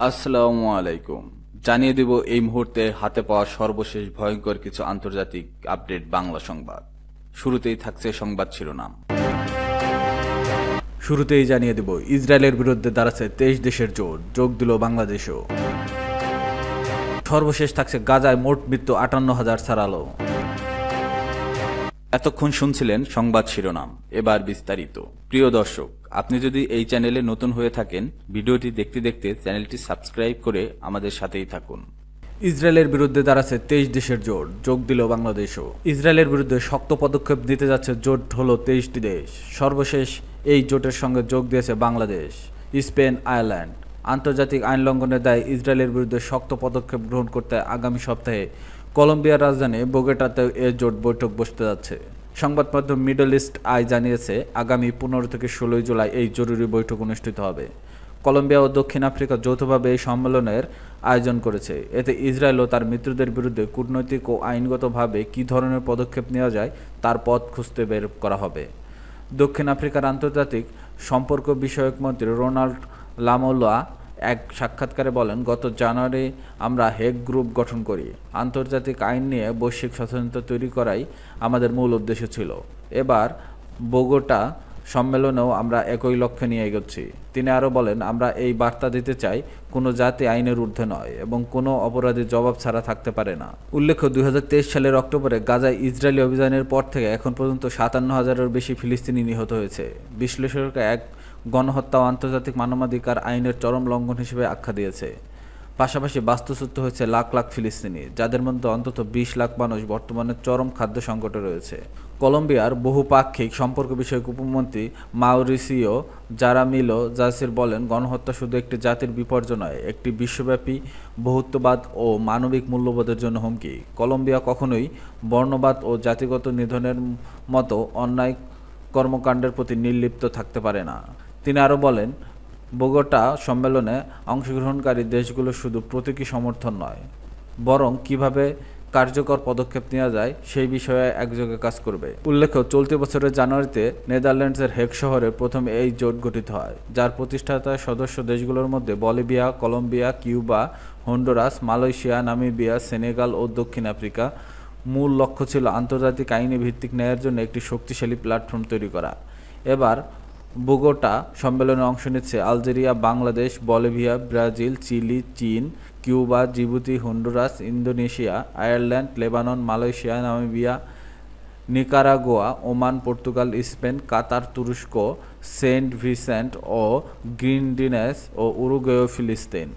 আসসালামু আলাইকুম। জানিয়ে দেব এই মুহূর্তে হাতে পাওয়া সর্বশেষ ভয়ঙ্কর কিছু আন্তর্জাতিক আপডেট বাংলা সংবাদ। শুরুতেই থাকছে সংবাদ শিরোনাম। শুরুতেই জানিয়ে দেব ইসরায়েলের বিরুদ্ধে দাঁড়াচ্ছে 23 দেশের জোট, যোগ দিল বাংলাদেশও। সর্বশেষ থাকছে গাজায় মোট মৃত্যু 58,000 ছাড়ালো। এতক্ষণ শুনছিলেন সংবাদ শিরোনাম, এবার বিস্তারিত। প্রিয় দর্শক, আপনি যদি এই চ্যানেলে নতুন হয়ে থাকেন, ভিডিওটি দেখতে দেখতে চ্যানেলটি সাবস্ক্রাইব করে আমাদের সাথেই থাকুন। ইসরায়েলের বিরুদ্ধে দাঁড়াচ্ছে 23 দেশের জোট, যোগ দিল বাংলাদেশও। ইসরায়েলের বিরুদ্ধে শক্ত পদক্ষেপ নিতে যাচ্ছে জোট হলো 23টি দেশ। সর্বশেষ এই জোটের সঙ্গে যোগ দিয়েছে বাংলাদেশ, স্পেন, আয়ারল্যান্ড। আন্তর্জাতিক আইন লঙ্ঘনের দায়ে ইসরায়েলের বিরুদ্ধে শক্ত পদক্ষেপ গ্রহণ করতে আগামী সপ্তাহে কলম্বিয়ার রাজধানী বোগোটাতেও এ জোট বৈঠক বসতে যাচ্ছে। সংবাদ মাধ্যম মিডল ইস্ট আই জানিয়েছে, আগামী 15 থেকে 16 জুলাই এই জরুরি বৈঠক অনুষ্ঠিত হবে। কলম্বিয়া ও দক্ষিণ আফ্রিকা যৌথভাবে এই সম্মেলনের আয়োজন করেছে। এতে ইসরায়েল ও তার মিত্রদের বিরুদ্ধে কূটনৈতিক ও আইনগতভাবে কী ধরনের পদক্ষেপ নেওয়া যায় তার পথ খুঁজতে বের করা হবে। দক্ষিণ আফ্রিকার আন্তর্জাতিক সম্পর্ক বিষয়ক মন্ত্রী রোনাল্ড লামোলা এক সাক্ষাৎকারে বলেন, গত জানুয়ারি আমরা হেগ গ্রুপ গঠন করি। আন্তর্জাতিক আইন নিয়ে বৈশ্বিক সচেতনতা তৈরি করাই আমাদের মূল উদ্দেশ্য ছিল। এবার বোগোটা সম্মেলনেও আমরা একই লক্ষ্য নিয়ে এগোচ্ছি। তিনি আরও বলেন, আমরা এই বার্তা দিতে চাই, কোনো জাতি আইনের ঊর্ধ্বে নয় এবং কোনো অপরাধী জবাব ছাড়া থাকতে পারে না। উল্লেখ্য, 2023 সালের অক্টোবরে গাজায় ইসরায়েলি অভিযানের পর থেকে এখন পর্যন্ত 57,000-এর বেশি ফিলিস্তিনি নিহত হয়েছে। বিশ্লেষকরা এক গণহত্যা ও আন্তর্জাতিক মানবাধিকার আইনের চরম লঙ্ঘন হিসেবে আখ্যা দিয়েছে। পাশাপাশি বাস্তুচ্যুত হয়েছে লাখ লাখ ফিলিস্তিনি, যাদের মধ্যে অন্তত 20 লাখ মানুষ বর্তমানে চরম খাদ্য সংকটে রয়েছে। কলম্বিয়ার বহুপাক্ষিক সম্পর্ক বিষয়ক উপমন্ত্রী মাউরিসিও জারামিলো জাসির বলেন, গণহত্যা শুধু একটি জাতির বিপর্যয় নয়, একটি বিশ্বব্যাপী বহুত্ববাদ ও মানবিক মূল্যবোধের জন্য হুমকি। কলম্বিয়া কখনোই বর্ণবাদ ও জাতিগত নিধনের মতো অন্যায় কর্মকাণ্ডের প্রতি নির্লিপ্ত থাকতে পারে না। তিনি আরও বলেন, বোগোটা সম্মেলনে অংশগ্রহণকারী দেশগুলো শুধু প্রতীকী সমর্থন নয়, বরং কিভাবে কার্যকর পদক্ষেপ নেওয়া যায় সেই বিষয়ে একযোগে কাজ করবে। উল্লেখ্য, চলতি বছরের জানুয়ারিতে নেদারল্যান্ডসের হেগ শহরে প্রথম এই জোট গঠিত হয়, যার প্রতিষ্ঠাতা সদস্য দেশগুলোর মধ্যে Bolivia, Colombia, Cuba, Honduras, Malaysia, Namibia, Senegal ও দক্ষিণ আফ্রিকা। মূল লক্ষ্য ছিল আন্তর্জাতিক আইনি ভিত্তিক ন্যায়ের জন্য একটি শক্তিশালী প্ল্যাটফর্ম তৈরি করা। এবার বোগোটা সম্মেলনে অংশ নিচ্ছে Algeria, Bangladesh, Bolivia, Brazil, Chile, চীন, Cuba, Djibouti, Honduras, Indonesia, Ireland, Lebanon, Malaysia, Namibia, Nicaragua, Oman, Portugal, Spain, Qatar, তুরস্ক, সেন্ট ভিসেন্ট ও গ্রিনডিনেস ও উরুগুয়ে, ফিলিস্তিন।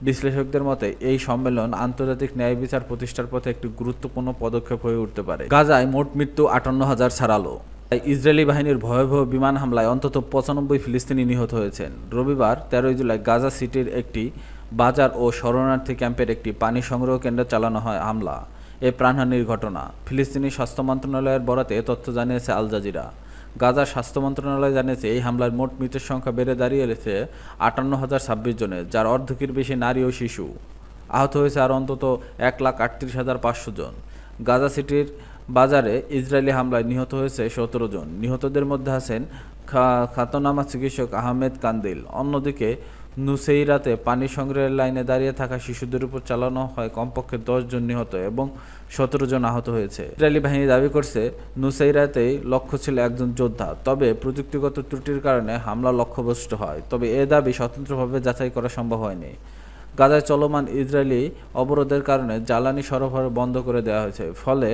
বিশ্লেষকদের মতে এই সম্মেলন আন্তর্জাতিক ন্যায় বিচার প্রতিষ্ঠার পথে একটি গুরুত্বপূর্ণ পদক্ষেপ হয়ে উঠতে পারে। গাজায় মোট মৃত্যু 58,000 ছাড়ালো। ইসরায়েলি বাহিনীর ভয়াবহ বিমান হামলায় অন্তত 95 ফিলিস্তিনি নিহত হয়েছেন। রবিবার 13 জুলাই গাজা সিটির একটি বাজার ও শরণার্থী ক্যাম্পের একটি পানি সংগ্রহ কেন্দ্রে চালানো হয় হামলা। এ প্রাণহানির ঘটনা। ফিলিস্তিনি স্বাস্থ্য মন্ত্রণালয়ের বরাতে এ তথ্য জানিয়েছে আল জাজিরা। গাজার স্বাস্থ্য মন্ত্রণালয় জানিয়েছে, এই হামলায় মোট মৃতের সংখ্যা বেড়ে দাঁড়িয়েছে 58,026 জনে, যার অর্ধেকের বেশি নারী ও শিশু। আহত হয়েছে আর অন্তত 1,38,500 জন। গাজা সিটির বাজারে ইসরায়েলি হামলায় নিহত হয়েছে 17 জন। নিহতদের মধ্যে আছেন খ্যাতনামা চিকিৎসক আহমেদ কান্দিল। অন্যদিকে নুসেইরাতে পানি সংগ্রহের লাইনে দাঁড়িয়ে থাকা শিশুদের উপর চালানো হয় কমপক্ষে 10 জন নিহত এবং 17 জন আহত হয়েছে। ইসরায়েলি বাহিনী দাবি করছে, নুসেইরাতেই লক্ষ্য ছিল একজন যোদ্ধা, তবে প্রযুক্তিগত ত্রুটির কারণে হামলা লক্ষ্যভ্রষ্ট হয়। তবে এ দাবি স্বতন্ত্রভাবে যাচাই করা সম্ভব হয়নি। গাজায় চলমান ইসরায়েলি অবরোধের কারণে জ্বালানি সরবরাহ বন্ধ করে দেওয়া হয়েছে, ফলে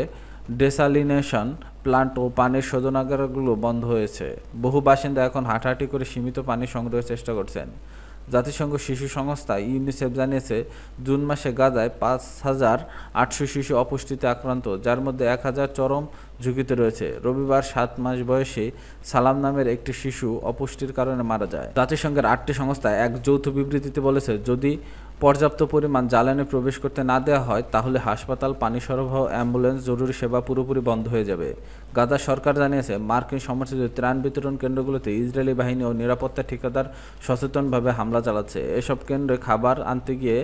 ডেসালিনেশন প্লান্ট ও পানির শোধনাগারগুলো বন্ধ হয়েছে। বহু বাসিন্দা এখন হাঁটাহাঁটি করে সীমিত পানি সংগ্রহের চেষ্টা করছেন। জাতিসংঘ শিশু সংস্থা ইউনিসেফ জানিয়েছে, জুন মাসে গাজায় 5,800 শিশু অপুষ্টিতে আক্রান্ত, যার মধ্যে 1,000 চরম ঝুঁকিতে রয়েছে। রবিবার 7 মাস বয়সী সালাম নামের একটি শিশু অপুষ্টির কারণে মারা যায়। জাতিসংঘের 8টি সংস্থা এক যৌথ বিবৃতিতে বলেছে, যদি পর্যাপ্ত পরিমাণ জ্বালানি প্রবেশ করতে না দেওয়া হয়, তাহলে হাসপাতাল, পানি সরবরাহ, অ্যাম্বুলেন্স, জরুরি সেবা পুরোপুরি বন্ধ হয়ে যাবে। গাজা সরকার জানিয়েছে, মার্কিন সমর্থিত ত্রাণ বিতরণ কেন্দ্রগুলোতে ইসরায়েলি বাহিনী ও নিরাপত্তা ঠিকাদার সচেতনভাবে হামলা চালাচ্ছে। এসব কেন্দ্রে খাবার আনতে গিয়ে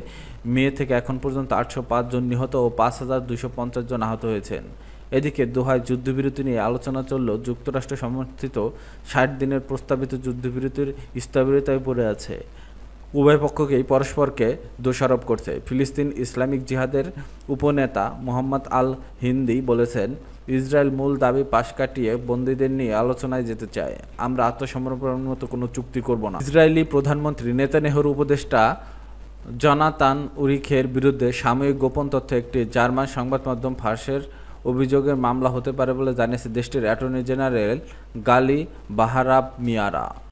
মে থেকে এখন পর্যন্ত 805 জন নিহত ও 5,250 জন আহত হয়েছেন। এদিকে দোহায় যুদ্ধবিরতি নিয়ে আলোচনা চললেও যুক্তরাষ্ট্র সমর্থিত 60 দিনের প্রস্তাবিত যুদ্ধবিরতির স্থবিরতায় পড়ে আছে। উভয় পক্ষকেই পরস্পরকে দোষারোপ করছে। ফিলিস্তিন ইসলামিক জিহাদের উপনেতা মোহাম্মদ আল হিন্দি বলেছেন, ইসরায়েল মূল দাবি পাশ কাটিয়ে বন্দীদের নিয়ে আলোচনায় যেতে চায়। আমরা আত্মসমর্পণের মতো কোনো চুক্তি করব না। ইসরায়েলি প্রধানমন্ত্রী নেতানিয়াহুর উপদেষ্টা জনাতান উরিখের বিরুদ্ধে সাময়িক গোপন তথ্য একটি জার্মান সংবাদ মাধ্যম ফাঁসের অভিযোগের মামলা হতে পারে বলে জানিয়েছে দেশটির অ্যাটর্নি জেনারেল গালি বাহারাব মিয়ারা।